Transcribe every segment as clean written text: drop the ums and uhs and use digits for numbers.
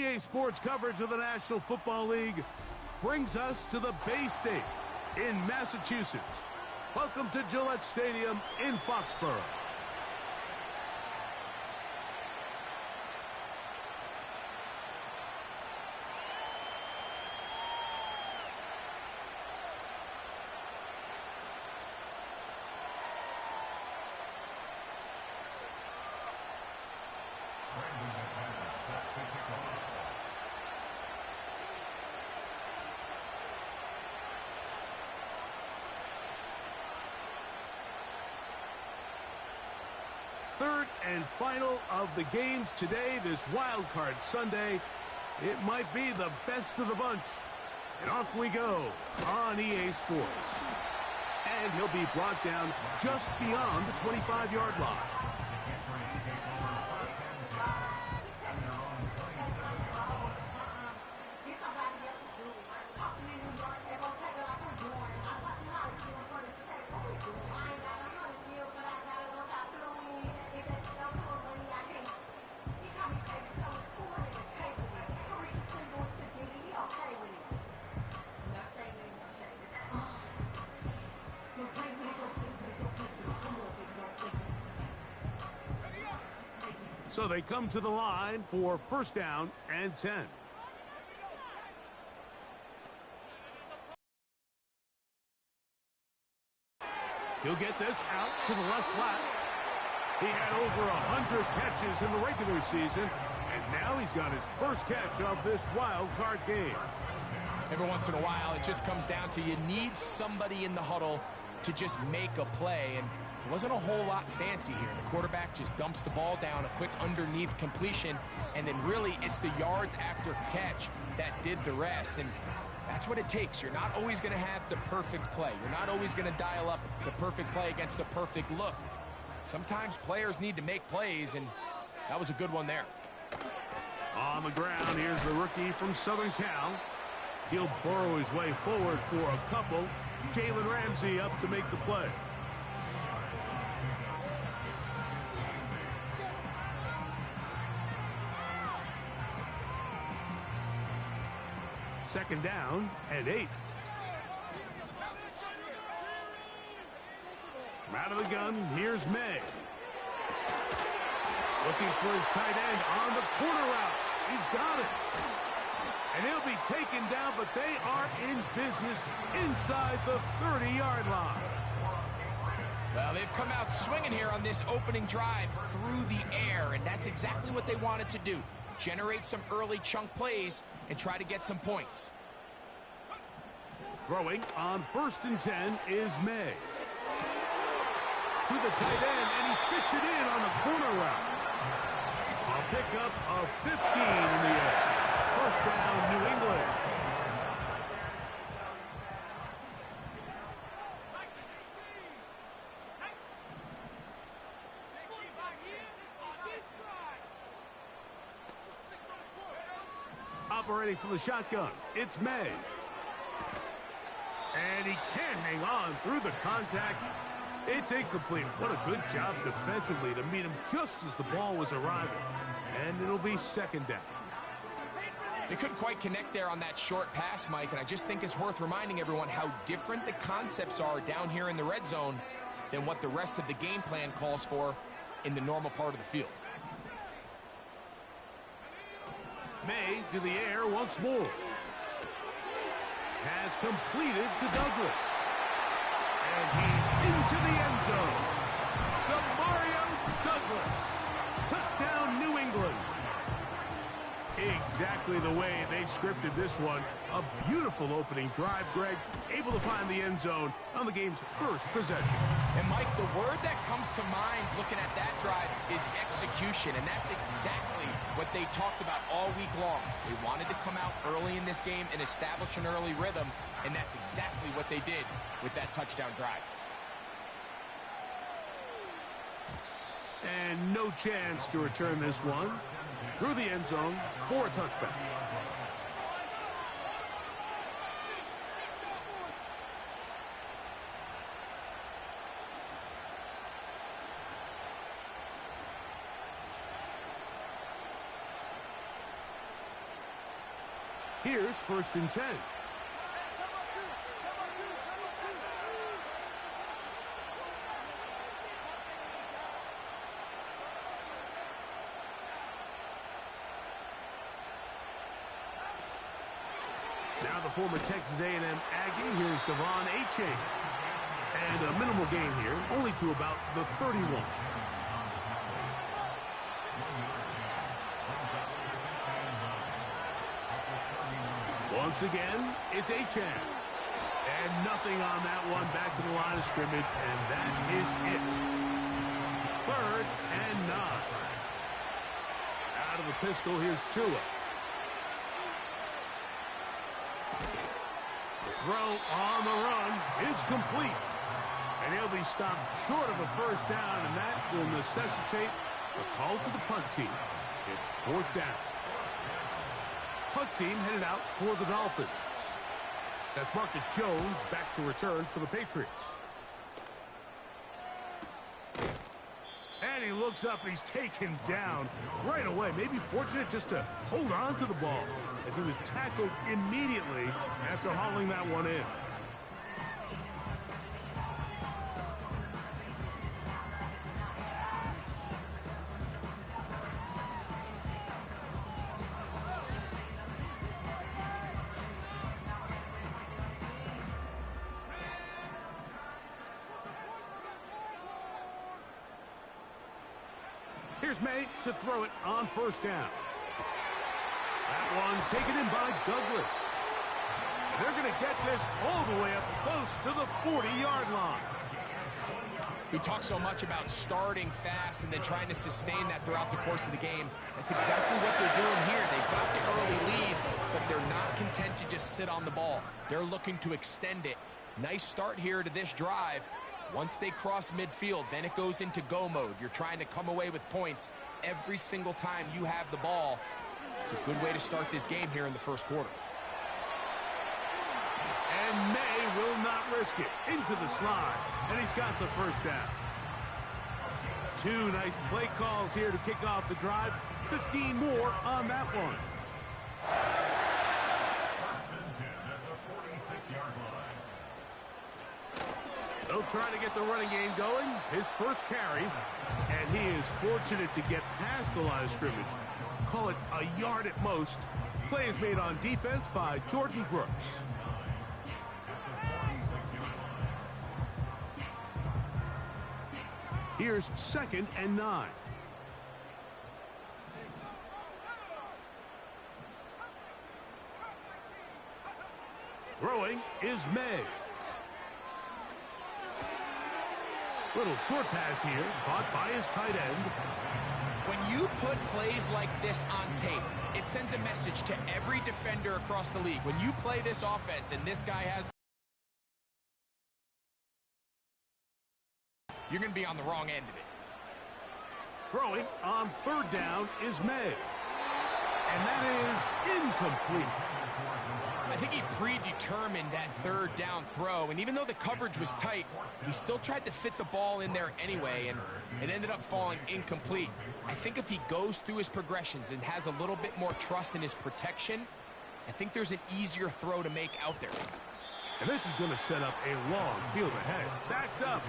EA Sports coverage of the National Football League brings us to the Bay State in Massachusetts. Welcome to Gillette Stadium in Foxborough. Third and final of the games today, this Wild Card Sunday. It might be the best of the bunch. And off we go on EA Sports. And he'll be brought down just beyond the 25-yard line. So they come to the line for first down and 10. He'll get this out to the left flat. He had over 100 catches in the regular season, and now he's got his first catch of this wild card game. Every once in a while, it just comes down to you need somebody in the huddle to just make a play, and it wasn't a whole lot fancy here. The quarterback just dumps the ball down, a quick underneath completion, and then really it's the yards after catch that did the rest. And that's what it takes. You're not always going to have the perfect play. You're not always going to dial up the perfect play against the perfect look. Sometimes players need to make plays, and that was a good one there. On the ground, here's the rookie from Southern Cal. He'll burrow his way forward for a couple. Jalen Ramsey up to make the play. Second down and 8. From out of the gun, here's May. Looking for his tight end on the corner route. He's got it. And he'll be taken down, but they are in business inside the 30-yard line. Well, they've come out swinging here on this opening drive through the air, and that's exactly what they wanted to do. Generate some early chunk plays and try to get some points. Throwing on first and 10 is May. To the tight end, and he fits it in on the corner route. A pickup of 15 in the air. First down, New England. Operating from the shotgun, it's May. And he can't hang on through the contact. It's incomplete. What a good job defensively to meet him just as the ball was arriving. And it'll be second down. They couldn't quite connect there on that short pass, Mike, and I just think it's worth reminding everyone how different the concepts are down here in the red zone than what the rest of the game plan calls for in the normal part of the field. May to the air once more. Has completed to Douglas. And he's into the end zone. Demario Douglas. Touchdown, New England. Exactly the way they scripted this one. A beautiful opening drive, Greg. Able to find the end zone on the game's first possession. And, Mike, the word that comes to mind looking at that drive is execution, and that's exactly what they talked about all week long. They wanted to come out early in this game and establish an early rhythm, and that's exactly what they did with that touchdown drive. And no chance to return this one through the end zone for a touchback. Here's 1st and 10. Now the former Texas A&M Aggie. Here's Devon Achane. And a minimal gain here, only to about the 31. Once again, it's Achane. And nothing on that one. Back to the line of scrimmage, and that is it. 3rd and 9. Out of the pistol, here's Tua. The throw on the run is complete. And he'll be stopped short of a 1st down, and that will necessitate a call to the punt team. It's 4th down. Punt team headed out for the Dolphins. That's Marcus Jones back to return for the Patriots. And he looks up, and he's taken down right away. Maybe fortunate just to hold on to the ball as he was tackled immediately after hauling that one in. Here's May to throw it on 1st down. That one taken in by Douglas. And they're going to get this all the way up close to the 40-yard line. We talk so much about starting fast and then trying to sustain that throughout the course of the game. That's exactly what they're doing here. They've got the early lead, but they're not content to just sit on the ball. They're looking to extend it. Nice start here to this drive. Once they cross midfield, then it goes into go mode. You're trying to come away with points every single time you have the ball. It's a good way to start this game here in the 1st quarter. And May will not risk it. Into the slide, and he's got the 1st down. 2 nice play calls here to kick off the drive. 15 more on that one. They'll try to get the running game going. His 1st carry, and he is fortunate to get past the line of scrimmage. Call it a yard at most. Play is made on defense by Jordan Brooks. Here's 2nd and 9. Throwing is May. Little short pass here, caught by his tight end. When you put plays like this on tape, it sends a message to every defender across the league. When you play this offense and this guy has... you're going to be on the wrong end of it. Throwing on 3rd down is May. And that is incomplete. I think he predetermined that 3rd down throw, and even though the coverage was tight, he still tried to fit the ball in there anyway, and it ended up falling incomplete. I think if he goes through his progressions and has a little bit more trust in his protection, I think there's an easier throw to make out there. And this is going to set up a long field ahead. Backed up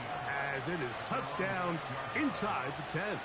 as it is touchdown inside the 10.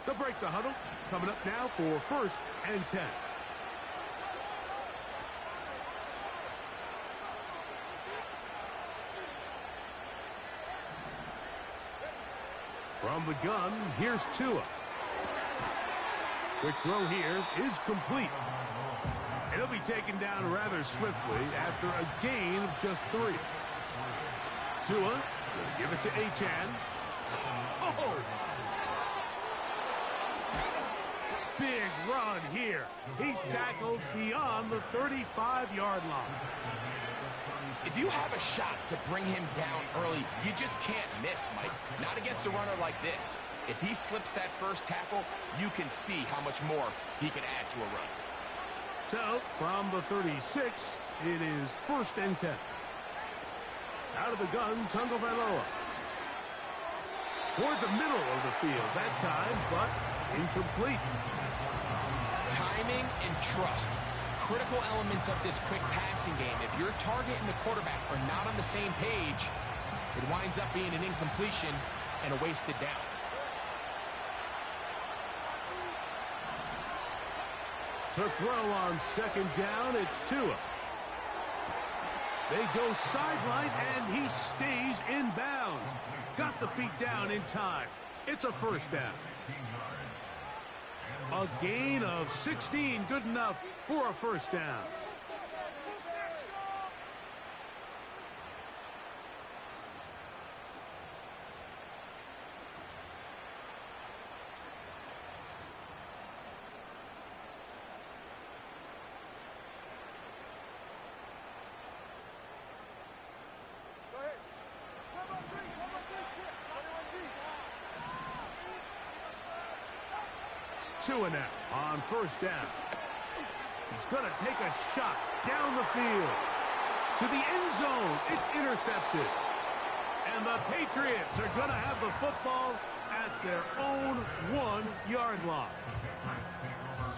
They'll break the huddle. Coming up now for 1st and 10. From the gun, here's Tua. Quick throw here is complete. And he'll be taken down rather swiftly after a gain of just 3. Tua will give it to Achane. Oh! Big run here. He's tackled beyond the 35-yard line. If you have a shot to bring him down early, you just can't miss, Mike. Not against a runner like this. If he slips that first tackle, you can see how much more he can add to a run. So, from the 36, it is 1st and 10. Out of the gun, Tagovailoa. Toward the middle of the field that time, but incomplete. Timing and trust. Critical elements of this quick passing game. If your target and the quarterback are not on the same page, it winds up being an incompletion and a wasted down. To throw on 2nd down, it's Tua. They go sideline, and he stays in bounds. Got the feet down in time. It's a 1st down. A gain of 16, good enough for a 1st down. Tua now on 1st down. He's going to take a shot down the field. To the end zone. It's intercepted. And the Patriots are going to have the football at their own 1-yard line.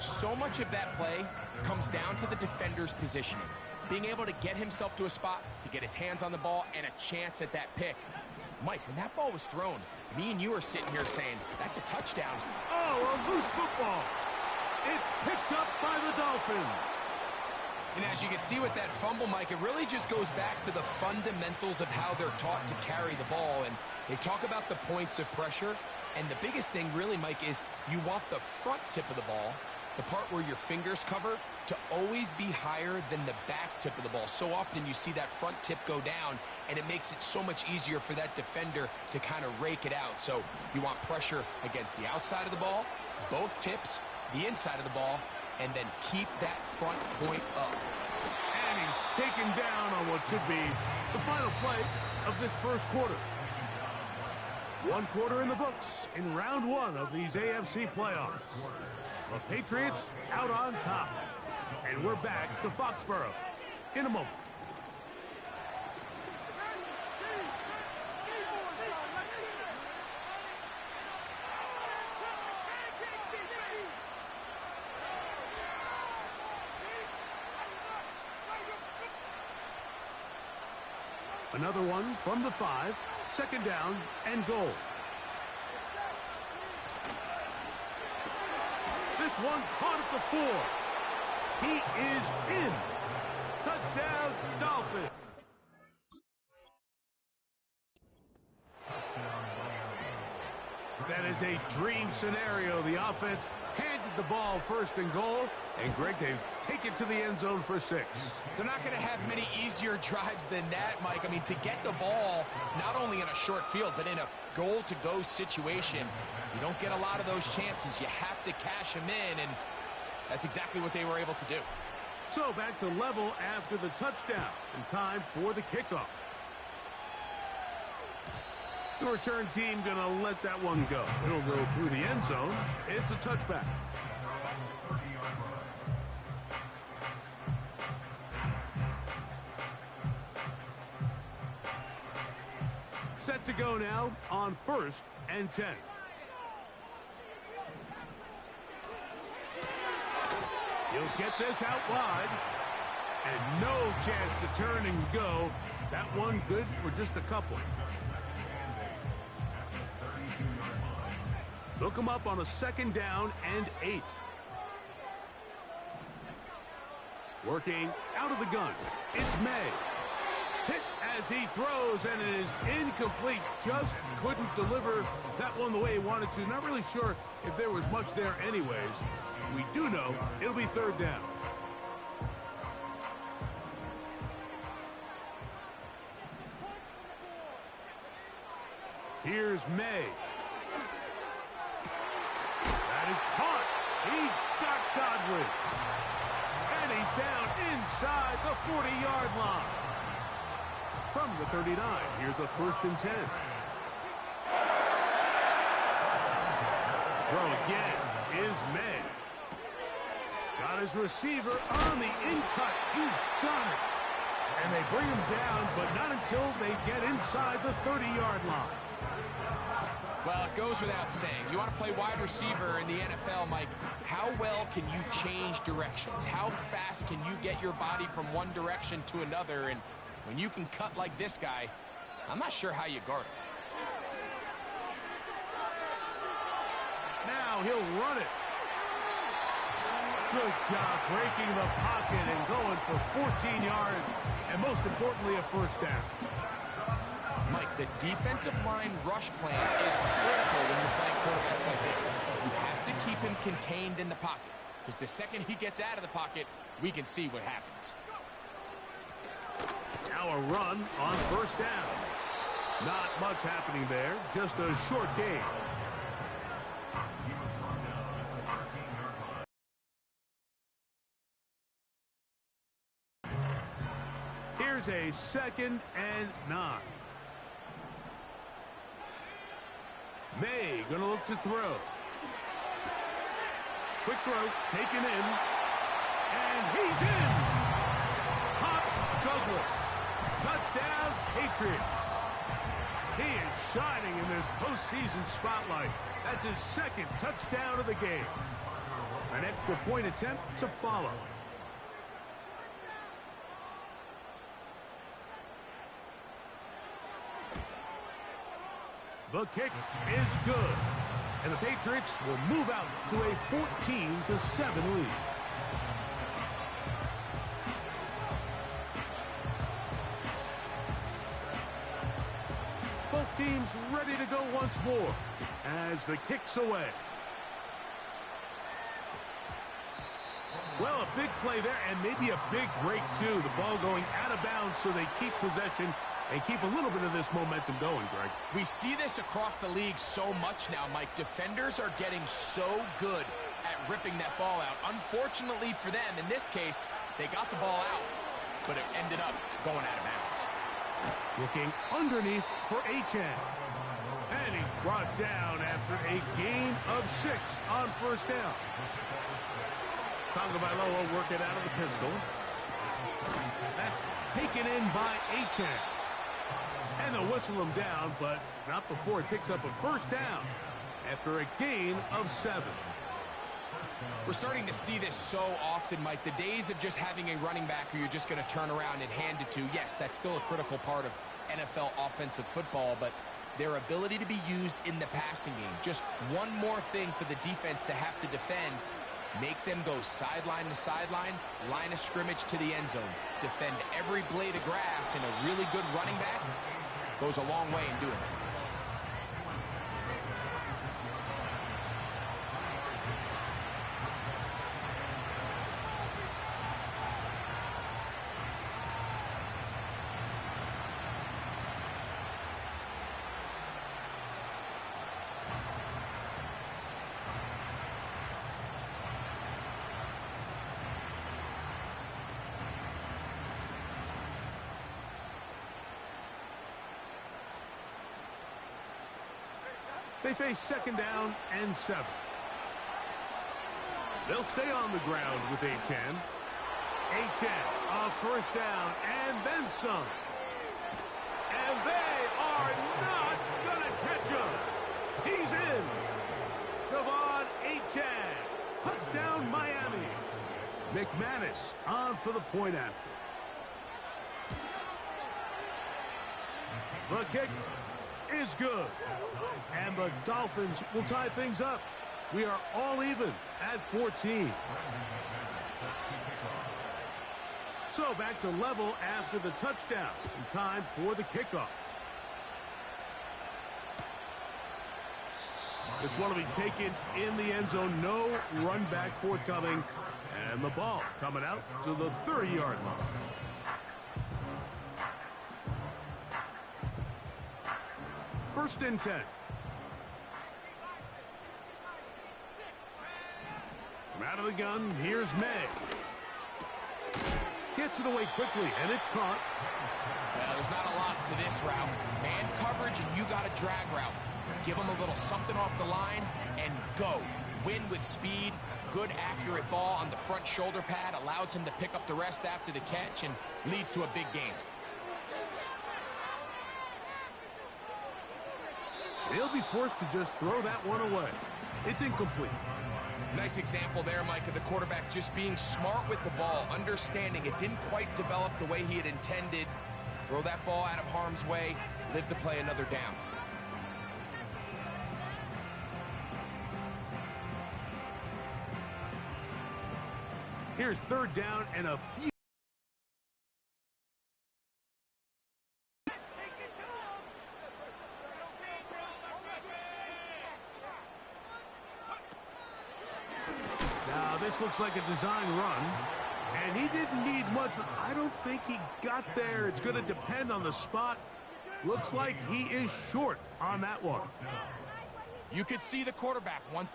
So much of that play comes down to the defender's positioning. Being able to get himself to a spot, to get his hands on the ball, and a chance at that pick. Mike, when that ball was thrown, me and you are sitting here saying, that's a touchdown. Oh, a loose football. It's picked up by the Dolphins. And as you can see with that fumble, Mike, it really just goes back to the fundamentals of how they're taught to carry the ball. And they talk about the points of pressure. And the biggest thing really, Mike, is you want the front tip of the ball, the part where your fingers cover, to always be higher than the back tip of the ball. So often you see that front tip go down, and it makes it so much easier for that defender to kind of rake it out. So you want pressure against the outside of the ball, both tips, the inside of the ball, and then keep that front point up. And he's taken down on what should be the final play of this 1st quarter. 1 quarter in the books in round 1 of these AFC playoffs. The Patriots out on top. And we're back to Foxborough in a moment. Another one from the 5, 2nd down and goal. This one caught at the 4. He is in. Touchdown, Dolphins. That is a dream scenario. The offense handed the ball 1st and goal. And, Greg, they take it to the end zone for 6. They're not going to have many easier drives than that, Mike. I mean, to get the ball not only in a short field, but in a goal-to-go situation, you don't get a lot of those chances. You have to cash them in, and that's exactly what they were able to do. So back to level after the touchdown, and time for the kickoff. The return team going to let that one go. It'll go through the end zone. It's a touchback. Set to go now on 1st and 10. He'll get this out wide. And no chance to turn and go. That one good for just a couple. Look him up on a 2nd down and 8. Working out of the gun. It's May. Hit as he throws, and it is incomplete. Just couldn't deliver that one the way he wanted to. Not really sure if there was much there anyways. We do know it'll be 3rd down. Here's May. That is caught. He got Godwin. And he's down inside the 40-yard line. from the 39. Here's a 1st and 10. Throw again is May. Got his receiver on the in-cut. He's got it. And they bring him down, but not until they get inside the 30-yard line. Well, it goes without saying. You want to play wide receiver in the NFL, Mike. How well can you change directions? How fast can you get your body from one direction to another? And when you can cut like this guy, I'm not sure how you guard him. Now he'll run it. Good job breaking the pocket and going for 14 yards, and most importantly, a 1st down. Mike, the defensive line rush plan is critical when you're playing quarterbacks like this. You have to keep him contained in the pocket, because the second he gets out of the pocket, we can see what happens. Now a run on 1st down. Not much happening there, just a short gain. Here's a 2nd and 9. May gonna look to throw. Quick throw, taken in, and he's in. Pop Douglas. Touchdown, Patriots. He is shining in this postseason spotlight. That's his 2nd touchdown of the game. An extra point attempt to follow. The kick is good, and the Patriots will move out to a 14-7 lead. Both teams ready to go once more as the kick's away. Well, a big play there, and maybe a big break, too. The ball going out of bounds, so they keep possession and keep a little bit of this momentum going, Greg. We see this across the league so much now, Mike. Defenders are getting so good at ripping that ball out. Unfortunately for them, in this case, they got the ball out, but it ended up going out of bounds. Looking underneath for Achane. And he's brought down after a gain of 6 on 1st down. Tagovailoa working out of the pistol. That's taken in by Achane. And they'll whistle him down, but not before he picks up a 1st down after a gain of 7. We're starting to see this so often, Mike. The days of just having a running back who you're just going to turn around and hand it to, yes, that's still a critical part of NFL offensive football, but their ability to be used in the passing game. Just one more thing for the defense to have to defend. Make them go sideline to sideline, line of scrimmage to the end zone. Defend every blade of grass, and a really good running back goes a long way in doing it. They face 2nd down and 7. They'll stay on the ground with Achane. Achane, a 1st down, and then some. And they are not going to catch him. He's in. De'Von Achane. Touchdown, Miami. McManus on for the point after. The kick is good. And the Dolphins will tie things up. We are all even at 14. So back to level after the touchdown. And time for the kickoff. This one will be taken in the end zone. No run back forthcoming. And the ball coming out to the 30-yard line. First and 10. From out of the gun, here's May. Gets it away quickly, and it's caught. Well, there's not a lot to this route. Man coverage, and you got a drag route. Give him a little something off the line and go. Win with speed. Good, accurate ball on the front shoulder pad. Allows him to pick up the rest after the catch and leads to a big gain. They'll be forced to just throw that one away. It's incomplete. Nice example there, Mike, of the quarterback just being smart with the ball, understanding it didn't quite develop the way he had intended. Throw that ball out of harm's way, live to play another down. Here's third down and a few. Now this looks like a design run, and he didn't need much. I don't think he got there. It's going to depend on the spot. Looks like he is short on that one. You could see the quarterback once.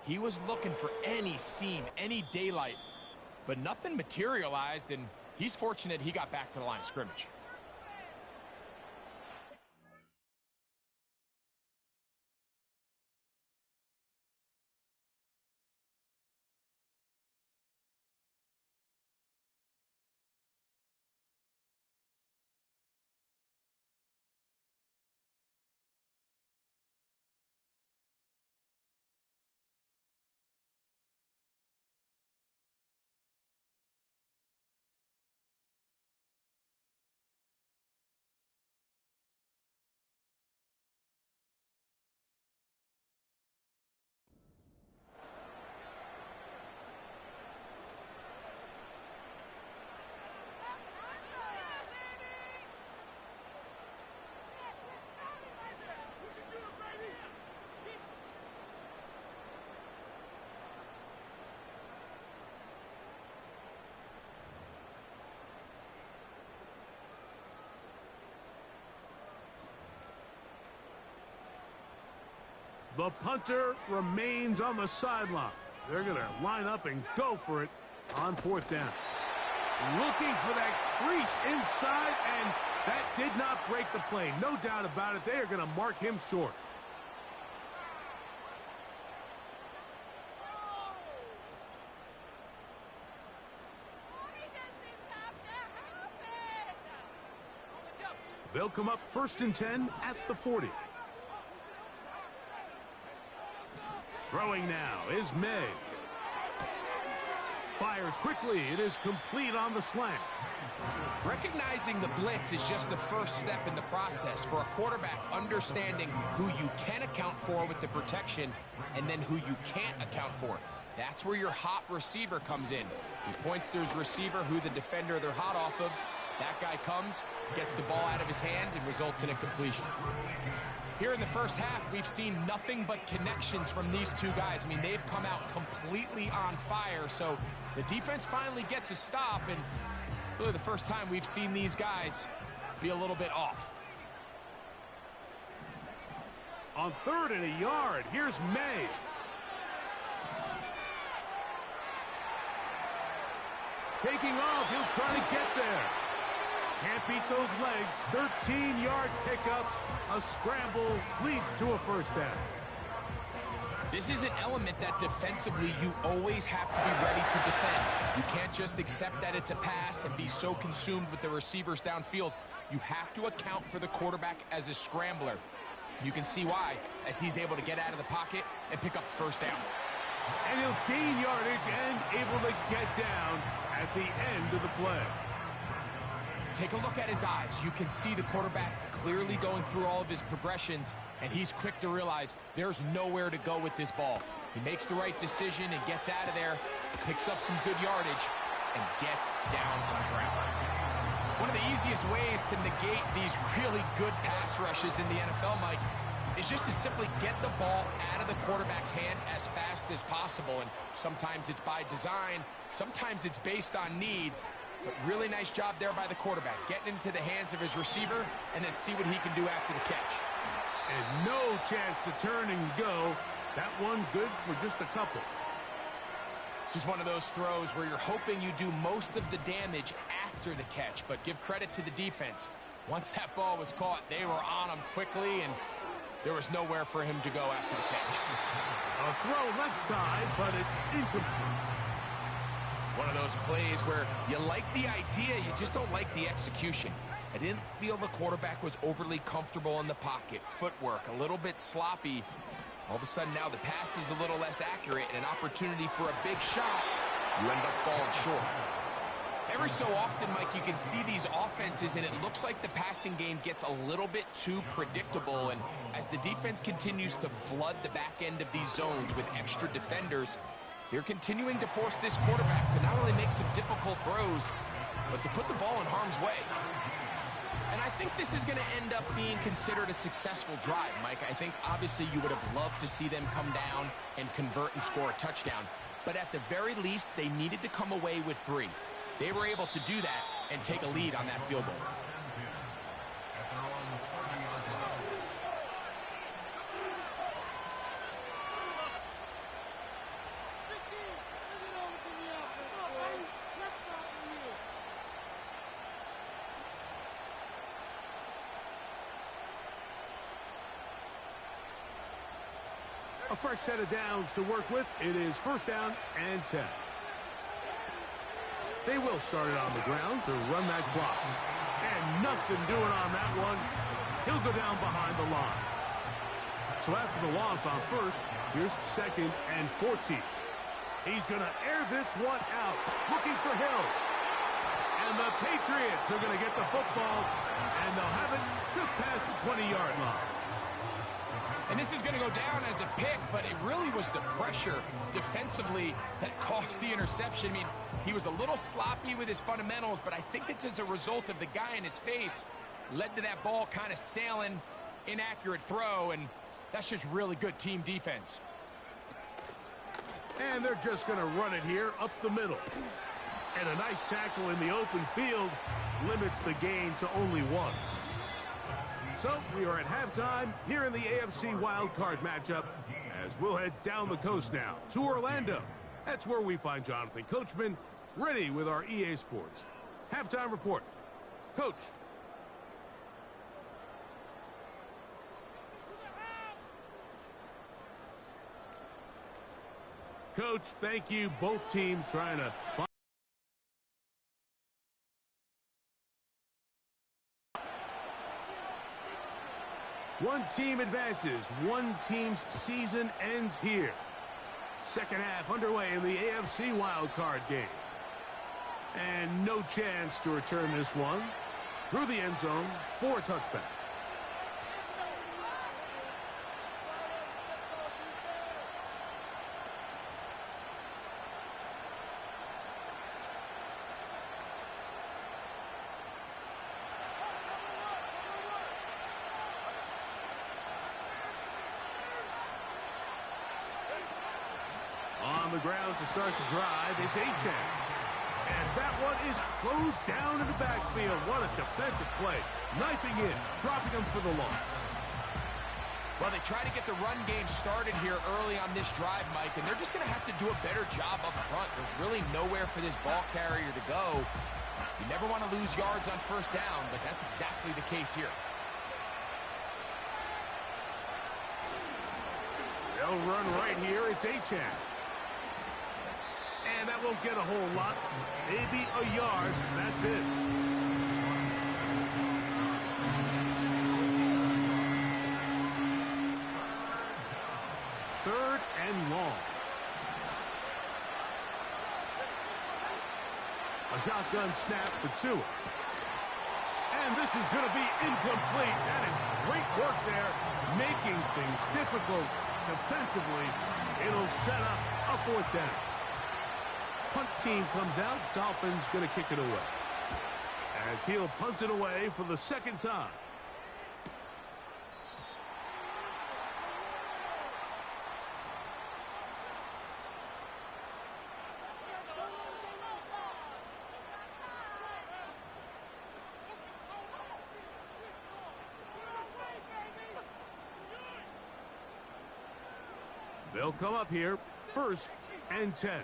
He was looking for any seam, any daylight, but nothing materialized, and he's fortunate he got back to the line of scrimmage. The punter remains on the sideline. They're going to line up and go for it on fourth down. Looking for that crease inside, and that did not break the play. No doubt about it. They are going to mark him short. They'll come up 1st and 10 at the 40. Throwing now is May. Fires quickly. It is complete on the slant. Recognizing the blitz is just the first step in the process for a quarterback, understanding who you can account for with the protection and then who you can't account for. That's where your hot receiver comes in. He points to his receiver, who the defender they're hot off of. That guy comes, gets the ball out of his hand, and results in a completion. Here in the first half, we've seen nothing but connections from these two guys. I mean, they've come out completely on fire, so the defense finally gets a stop, and really the first time we've seen these guys be a little bit off. On 3rd and a yard, here's May. Taking off, he'll try to get there. Can't beat those legs. 13-yard pickup. A scramble leads to a first down. This is an element that defensively you always have to be ready to defend. You can't just accept that it's a pass and be so consumed with the receivers downfield. You have to account for the quarterback as a scrambler. You can see why, as he's able to get out of the pocket and pick up the first down. And he'll gain yardage and able to get down at the end of the play. Take a look at his eyes. You can see the quarterback clearly going through all of his progressions, and he's quick to realize there's nowhere to go with this ball. He makes the right decision and gets out of there, picks up some good yardage, and gets down on the ground. One of the easiest ways to negate these really good pass rushes in the NFL, Mike, is just to simply get the ball out of the quarterback's hand as fast as possible. And sometimes it's by design, sometimes it's based on need. But really nice job there by the quarterback, getting into the hands of his receiver and then see what he can do after the catch. And no chance to turn and go. That one good for just a couple. This is one of those throws where you're hoping you do most of the damage after the catch, but give credit to the defense. Once that ball was caught, they were on him quickly, and there was nowhere for him to go after the catch. A throw left side, but it's incomplete. One of those plays where you like the idea, you just don't like the execution. I didn't feel the quarterback was overly comfortable in the pocket. Footwork, a little bit sloppy. All of a sudden now the pass is a little less accurate and an opportunity for a big shot. You end up falling short. Every so often, Mike, you can see these offenses, and it looks like the passing game gets a little bit too predictable. And as the defense continues to flood the back end of these zones with extra defenders, they're continuing to force this quarterback to not only make some difficult throws, but to put the ball in harm's way. And I think this is going to end up being considered a successful drive, Mike. I think obviously you would have loved to see them come down and convert and score a touchdown. But at the very least, they needed to come away with 3. They were able to do that and take a lead on that field goal. A fresh set of downs to work with. It is first down and 10. They will start it on the ground to run that clock. And nothing doing on that one. He'll go down behind the line. So after the loss on first, here's second and 14. He's going to air this one out, looking for Hill. And the Patriots are going to get the football, and they'll have it just past the 20-yard line. And this is going to go down as a pick, but it really was the pressure defensively that caused the interception. I mean, he was a little sloppy with his fundamentals, but I think it's as a result of the guy in his face led to that ball kind of sailing, inaccurate throw, and that's just really good team defense. And they're just going to run it here up the middle. And a nice tackle in the open field limits the gain to only 1. So we are at halftime here in the AFC wildcard matchup as we'll head down the coast now to Orlando. That's where we find Jonathan Coachman ready with our EA Sports halftime report. Coach. Coach, thank you. Both teams trying to find one team advances. One team's season ends here. Second half underway in the AFC wildcard game. And no chance to return this one through the end zone for a touchback. On the ground to start the drive, it's Achane. And that one is closed down in the backfield. What a defensive play. Knifing in, dropping him for the loss. Well, they try to get the run game started here early on this drive, Mike, and they're just going to have to do a better job up front. There's really nowhere for this ball carrier to go. You never want to lose yards on first down, but that's exactly the case here. They'll run right here. It's Achane. And that won't get a whole lot. Maybe a yard. That's it. Third and long. A shotgun snap for Tua. And this is going to be incomplete. That is great work there, making things difficult defensively. It'll set up a fourth down. Punt team comes out. Dolphins going to kick it away, as he'll punt it away for the second time. They'll come up here, 1st and 10.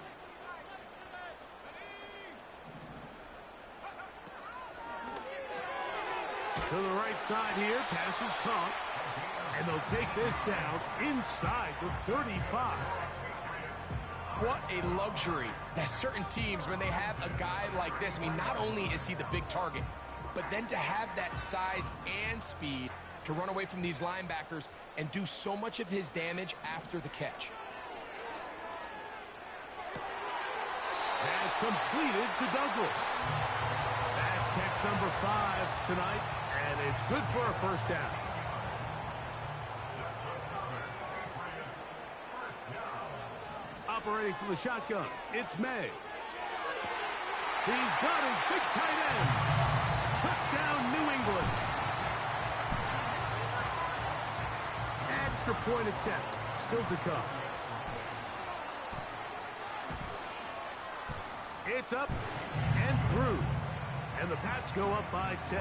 To the right side here, pass is caught. And they'll take this down inside the 35. What a luxury that certain teams, when they have a guy like this, I mean, not only is he the big target, but then to have that size and speed to run away from these linebackers and do so much of his damage after the catch. Has completed to Douglas. That's catch number 5 tonight, and it's good for a first down. Operating from the shotgun, it's May. He's got his big tight end. Touchdown, New England. Extra point attempt still to come. It's up and through. And the Pats go up by 10.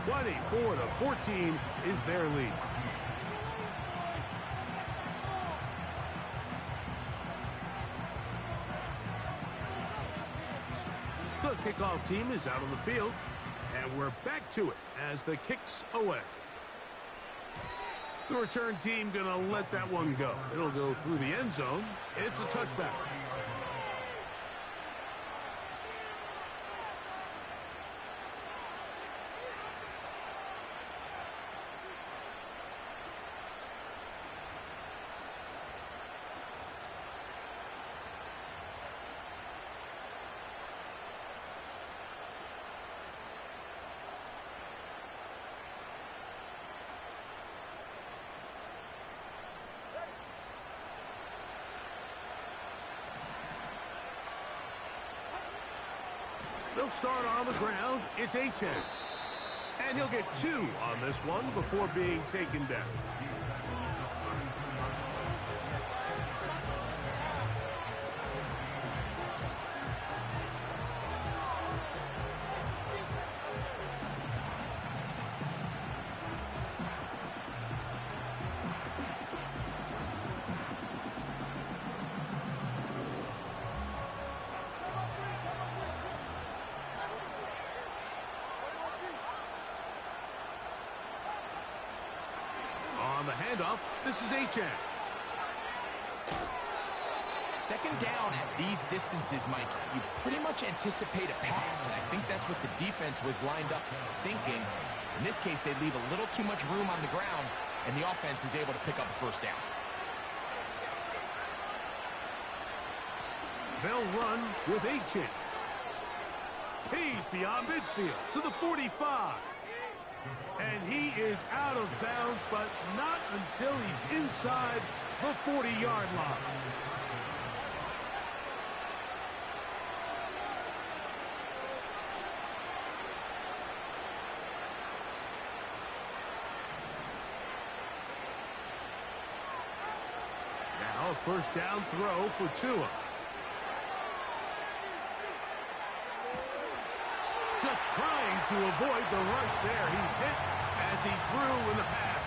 24-14 is their lead. The kickoff team is out on the field. And we're back to it as the kick's away. The return team going to let that one go. It'll go through the end zone. It's a touchback. They'll start on the ground. It's Achane. And he'll get 2 on this one before being taken down. On the handoff, this is Achane. Second down at these distances, Mike, you pretty much anticipate a pass, and I think that's what the defense was lined up thinking. In this case, they leave a little too much room on the ground, and the offense is able to pick up a first down. They'll run with Achane. He's beyond midfield to the 45. And he is out of bounds, but not until he's inside the 40-yard line. Now a first down throw for Tua. Just trying to avoid the rush there. He's hit as he threw, and the pass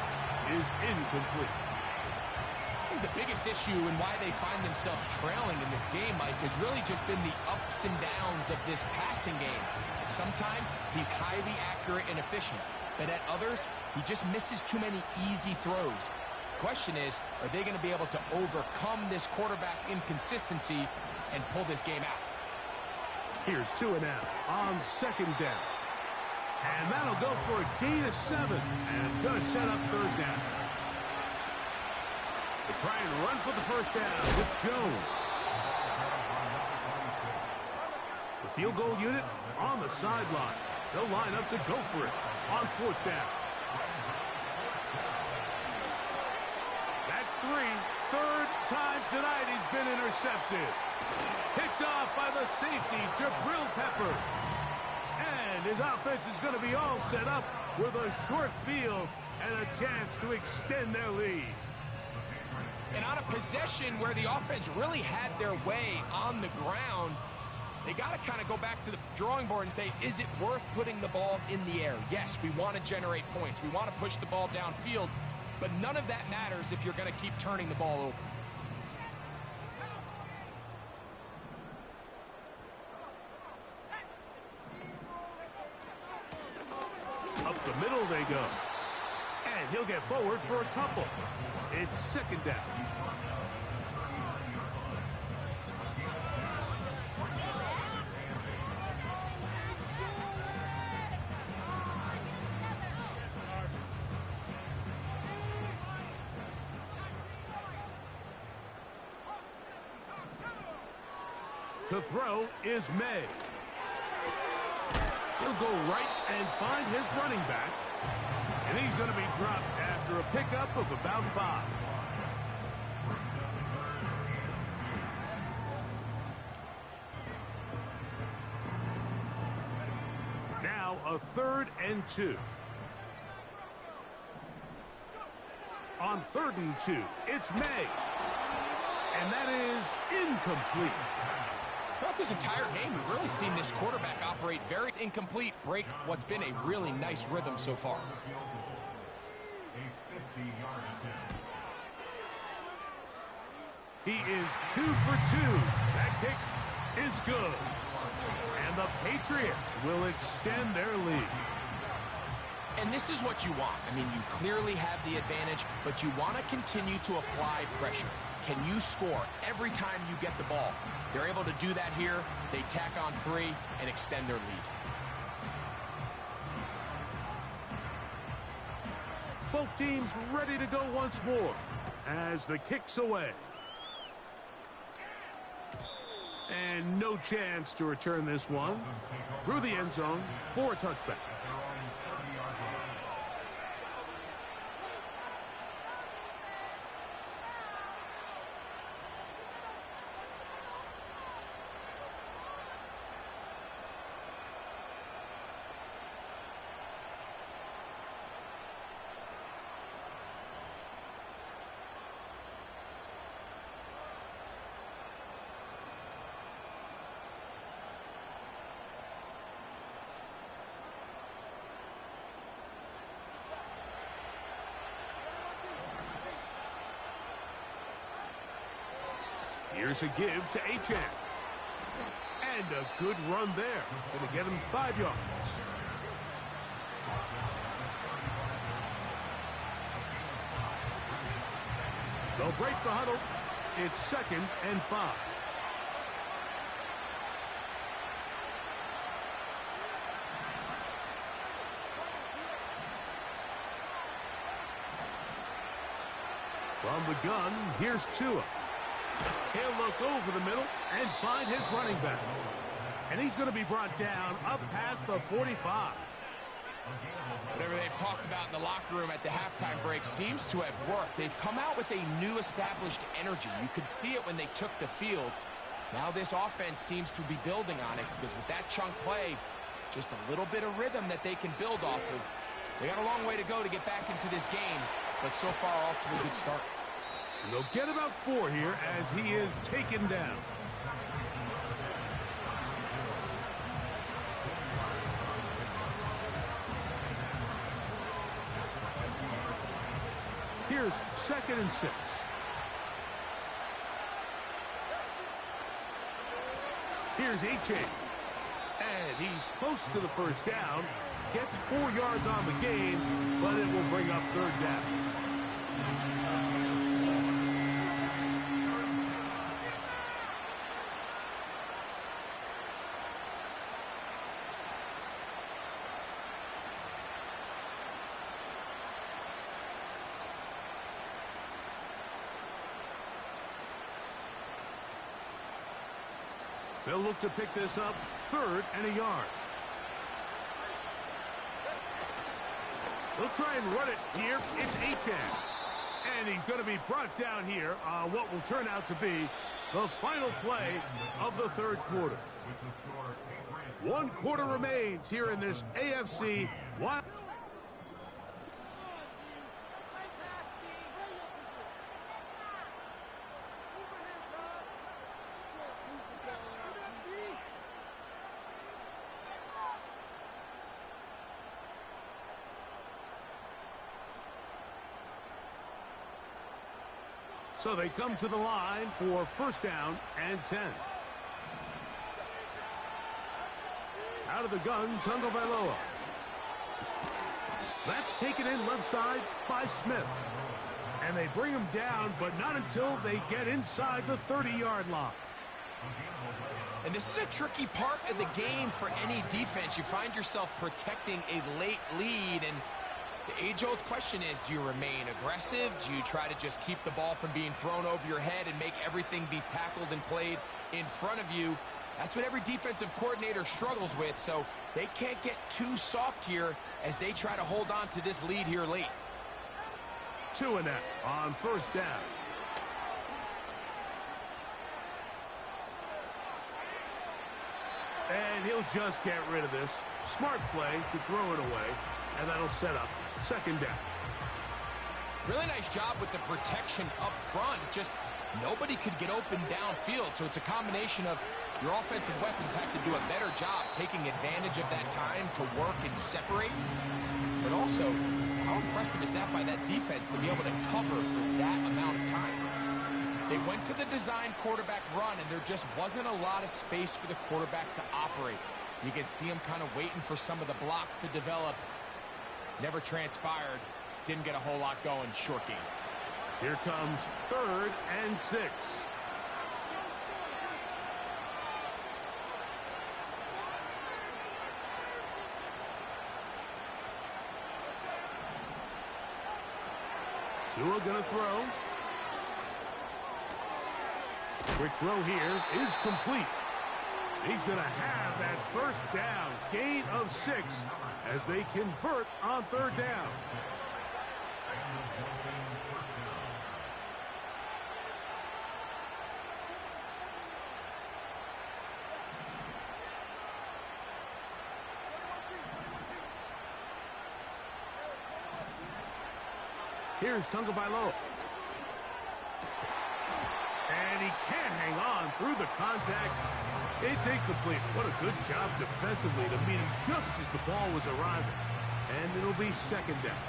is incomplete. I think the biggest issue and why they find themselves trailing in this game, Mike, has really just been the ups and downs of this passing game. And sometimes he's highly accurate and efficient, but at others, he just misses too many easy throws. The question is, are they going to be able to overcome this quarterback inconsistency and pull this game out? Here's Tua now on second down. And that'll go for a gain of 7. And it's going to set up third down. They try and run for the first down with Jones. The field goal unit on the sideline. They'll line up to go for it on fourth down. That's three. Third time tonight he's been intercepted. Picked off by the safety, Jabril Peppers. And his offense is going to be all set up with a short field and a chance to extend their lead. And on a possession where the offense really had their way on the ground, they got to kind of go back to the drawing board and say, is it worth putting the ball in the air? Yes, we want to generate points. We want to push the ball downfield, but none of that matters if you're going to keep turning the ball over. Up the middle they go. And he'll get forward for a couple. It's second down. To throw is May. He'll go right and find his running back. And he's going to be dropped after a pickup of about 5. Now a 3rd and 2. On 3rd and 2, it's May. And that is incomplete. Throughout this entire game, we've really seen this quarterback operate very incomplete, break what's been a really nice rhythm so far. He is 2 for 2. That kick is good. And the Patriots will extend their lead. And this is what you want. I mean, you clearly have the advantage, but you want to continue to apply pressure. Can you score every time you get the ball? They're able to do that here. They tack on 3 and extend their lead. Both teams ready to go once more as the kick's away. And no chance to return this one. Through the end zone for a touchback. Here's a give to Achane. And a good run there. Going to get him 5 yards. They'll break the huddle. It's 2nd and 5. From the gun, here's Tua. He'll look over the middle and find his running back. And he's going to be brought down up past the 45. Whatever they've talked about in the locker room at the halftime break seems to have worked. They've come out with a new established energy. You could see it when they took the field. Now this offense seems to be building on it because with that chunk play, just a little bit of rhythm that they can build off of. They got a long way to go to get back into this game, but so far off to a good start. And they'll get about 4 here as he is taken down. Here's 2nd and 6. Here's Achane. And he's close to the first down. Gets 4 yards on the game, but it will bring up 3rd down. They'll look to pick this up 3rd and a yard. He'll try and run it here. It's Achane. And he's going to be brought down here on what will turn out to be the final play of the third quarter. 1 quarter remains here in this AFC Wild. So they come to the line for first down and 10. Out of the gun, Tagovailoa. That's taken in left side by Smith. And they bring him down, but not until they get inside the 30-yard line. And this is a tricky part of the game for any defense. You find yourself protecting a late lead, and the age-old question is, do you remain aggressive? Do you try to just keep the ball from being thrown over your head and make everything be tackled and played in front of you? That's what every defensive coordinator struggles with, so they can't get too soft here as they try to hold on to this lead here late. 2 and out on first down. And he'll just get rid of this. Smart play to throw it away, and that'll set up second down. Really nice job with the protection up front. Just nobody could get open downfield, so it's a combination of your offensive weapons have to do a better job taking advantage of that time to work and separate. But also, how impressive is that by that defense to be able to cover for that amount of time? They went to the design quarterback run, and there just wasn't a lot of space for the quarterback to operate. You can see him kind of waiting for some of the blocks to develop. Never transpired. Didn't get a whole lot going. Short game. Here comes 3rd and 6. Tua gonna throw. Quick throw here is complete. He's gonna have that first down, gain of 6 as they convert on 3rd down. Here's Tagovailoa. And he can't hang on through the contact. It's incomplete. What a good job defensively to meet him just as the ball was arriving. And it'll be second down.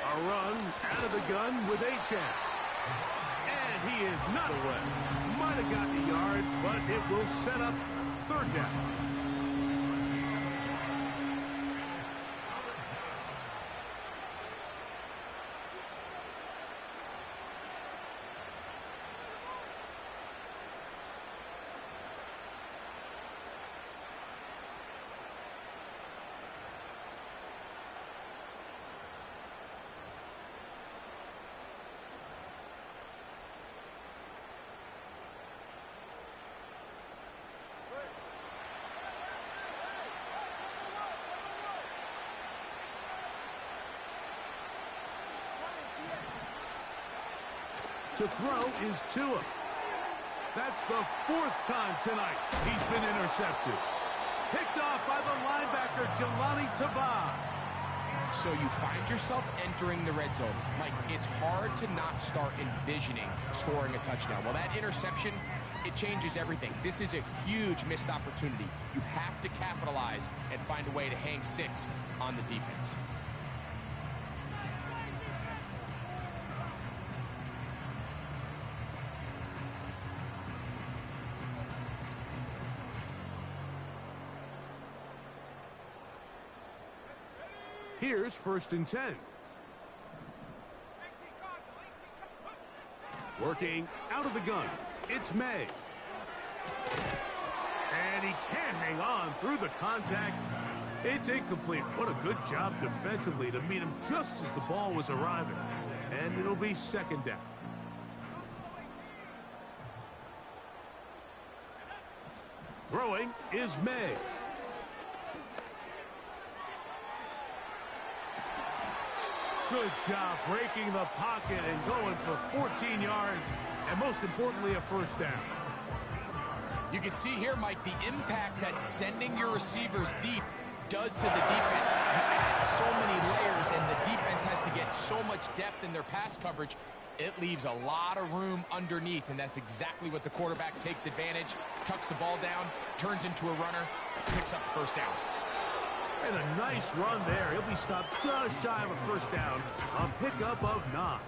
A run out of the gun with Achane. And he is not away. Might have gotten a yard, but it will set up 3rd down. To throw is Tua. That's the 4th time tonight he's been intercepted. Picked off by the linebacker, Jahlani Tavai. So you find yourself entering the red zone. Like, it's hard to not start envisioning scoring a touchdown. Well, that interception, it changes everything. This is a huge missed opportunity. You have to capitalize and find a way to hang 6 on the defense. Here's 1st and 10. Working out of the gun. It's May. And he can't hang on through the contact. It's incomplete. What a good job defensively to meet him just as the ball was arriving. And it'll be second down. Throwing is May. Good job breaking the pocket and going for 14 yards, and most importantly, a first down. You can see here, Mike, the impact that sending your receivers deep does to the defense. You add so many layers, and the defense has to get so much depth in their pass coverage. It leaves a lot of room underneath, and that's exactly what the quarterback takes advantage, tucks the ball down, turns into a runner, picks up the first down. And a nice run there. He'll be stopped just shy of a first down. A pickup of 9.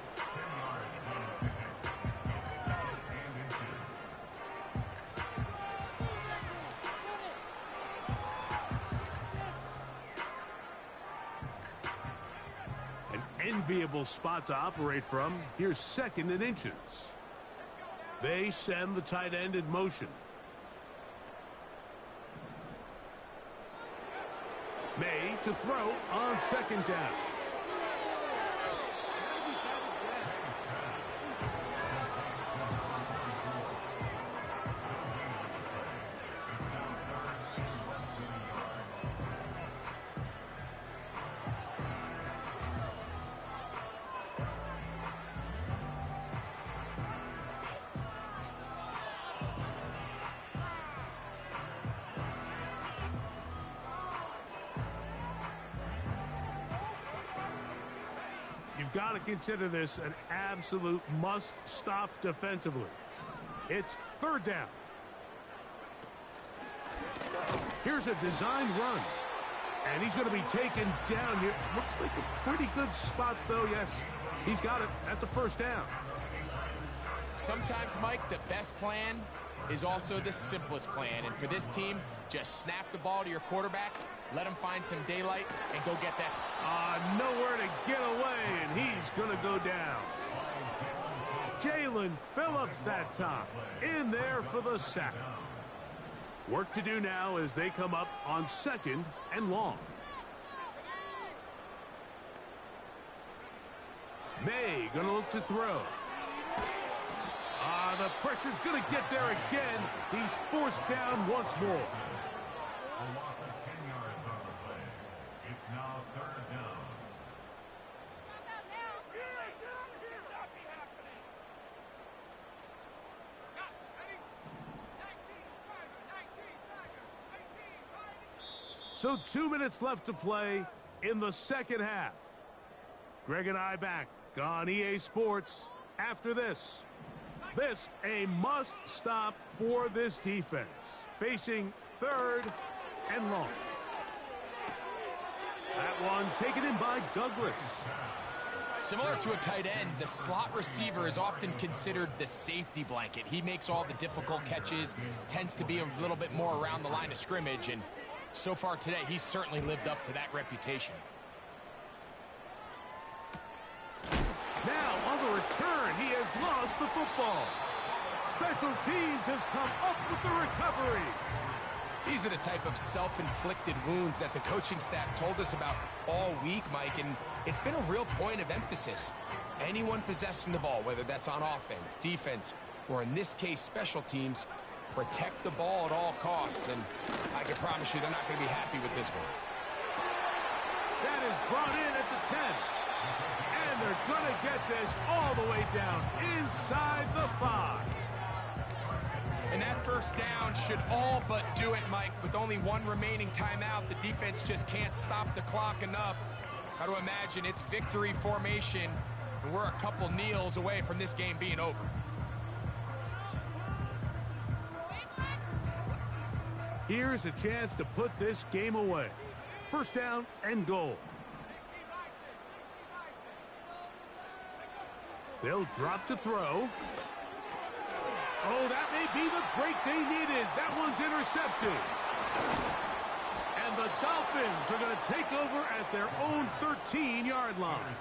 An enviable spot to operate from. Here's 2nd and inches. They send the tight end in motion. May to throw on 2nd down. You've got to consider this an absolute must-stop defensively. It's 3rd down. Here's a designed run. And he's going to be taken down here. Looks like a pretty good spot, though. Yes, he's got it. That's a first down. Sometimes, Mike, the best plan is also the simplest plan. And for this team, just snap the ball to your quarterback, let him find some daylight, and go get that. Nowhere to get away, and he's going to go down. Jalen Phillips that time, in there for the sack. Work to do now as they come up on 2nd and long. May going to look to throw. The pressure's going to get there again. He's forced down once more. A loss of 10 yards on the play. It's now 3rd down. So 2 minutes left to play in the 2nd half. Greg and I back on EA Sports after this. This a must-stop for this defense. Facing 3rd and long. That one taken in by Douglas. Similar to a tight end, the slot receiver is often considered the safety blanket. He makes all the difficult catches, tends to be a little bit more around the line of scrimmage, and so far today, he's certainly lived up to that reputation. Now, on the return, he has lost the football. Special teams has come up with the recovery. These are the type of self-inflicted wounds that the coaching staff told us about all week, Mike, and it's been a real point of emphasis. Anyone possessing the ball, whether that's on offense, defense, or in this case, special teams, protect the ball at all costs, and I can promise you they're not going to be happy with this one. That is brought in at the 10. And they're going to get this all the way down inside the 5. And that first down should all but do it, Mike. With only one remaining timeout, the defense just can't stop the clock enough. How to imagine it's victory formation, and we're a couple kneels away from this game being over. Here's a chance to put this game away. First down and goal. They'll drop to throw. Oh, that may be the break they needed. That one's intercepted. And the Dolphins are going to take over at their own 13-yard line.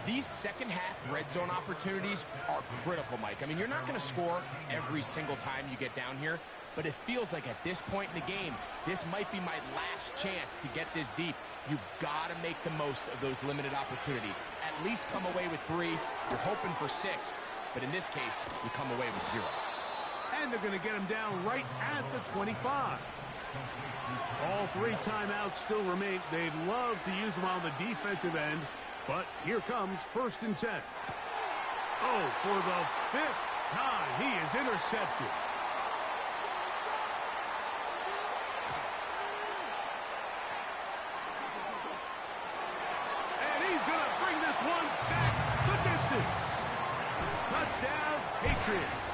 These second-half red zone opportunities are critical, Mike. I mean, you're not going to score every single time you get down here, but it feels like at this point in the game, this might be my last chance to get this deep. You've got to make the most of those limited opportunities. At least come away with 3. You're hoping for 6, but in this case, you come away with 0. And they're going to get him down right at the 25. All 3 timeouts still remain. They'd love to use them on the defensive end, but here comes 1st and 10. Oh, for the 5th time, he is intercepted. And he's going to bring this one back the distance. Touchdown, Patriots.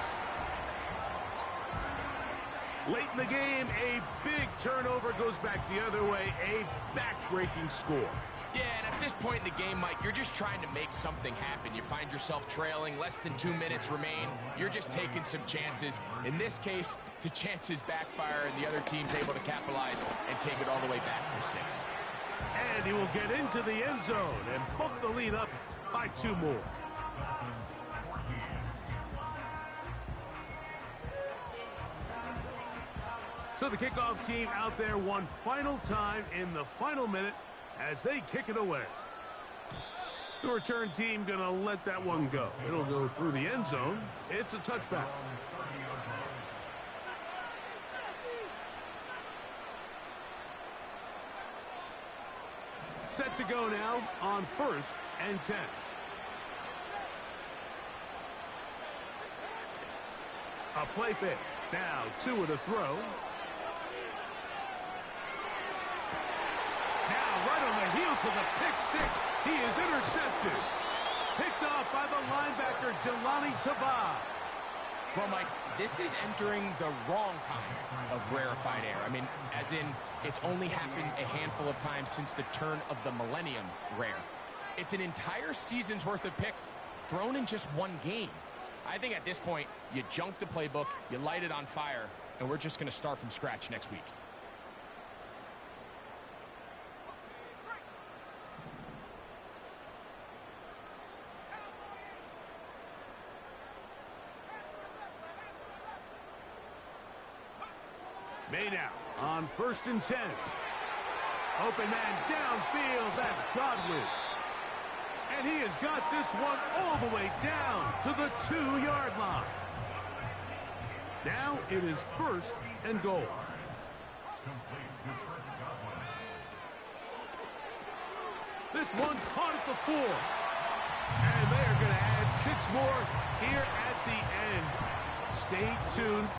Late in the game, a big turnover goes back the other way, a back-breaking score. Yeah, and at this point in the game, Mike, you're just trying to make something happen. You find yourself trailing, less than 2 minutes remain. You're just taking some chances. In this case, the chances backfire, and the other team's able to capitalize and take it all the way back for 6. And he will get into the end zone and book the lead up by 2 more. So the kickoff team out there one final time in the final minute as they kick it away. The return team going to let that one go. It'll go through the end zone. It's a touchback. Set to go now on 1st and 10. A play fake. Now 2 with a throw. For the pick 6, he is intercepted. Picked off by the linebacker, Jelani Tavai. Well, Mike, this is entering the wrong kind of rarefied air. I mean, as in, it's only happened a handful of times since the turn of the millennium rare. It's an entire season's worth of picks thrown in just 1 game. I think at this point, you junk the playbook, you light it on fire, and we're just going to start from scratch next week. May now on 1st and 10. Open man downfield. That's Godwin. And he has got this one all the way down to the 2-yard line. Now it is 1st and goal. This one caught at the 4. And they are going to add 6 more here at the end. Stay tuned.